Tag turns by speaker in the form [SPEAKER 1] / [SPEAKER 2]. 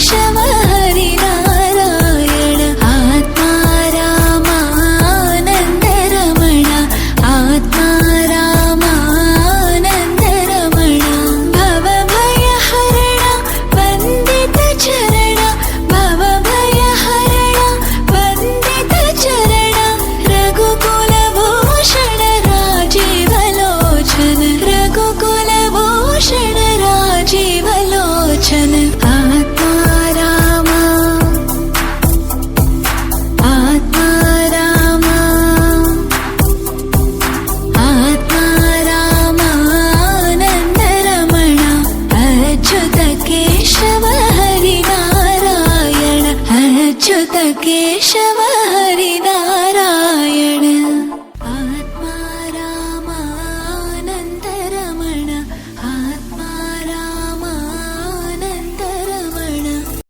[SPEAKER 1] केशव हरिनारायण आत्मा रामानन्द रमण आत्मा रामानन्द रमण भवभयहरण वन्दित चरण भवभयहरण वन्दित चरण रघुकुलभूषण राजीवलोचन रघुकुलभूषण राजीवलोचन आत्मा रामा आत्मा रामा आत्मा रामानन्द रमण अच्युत केशव हरिनारायण अच्युत केशव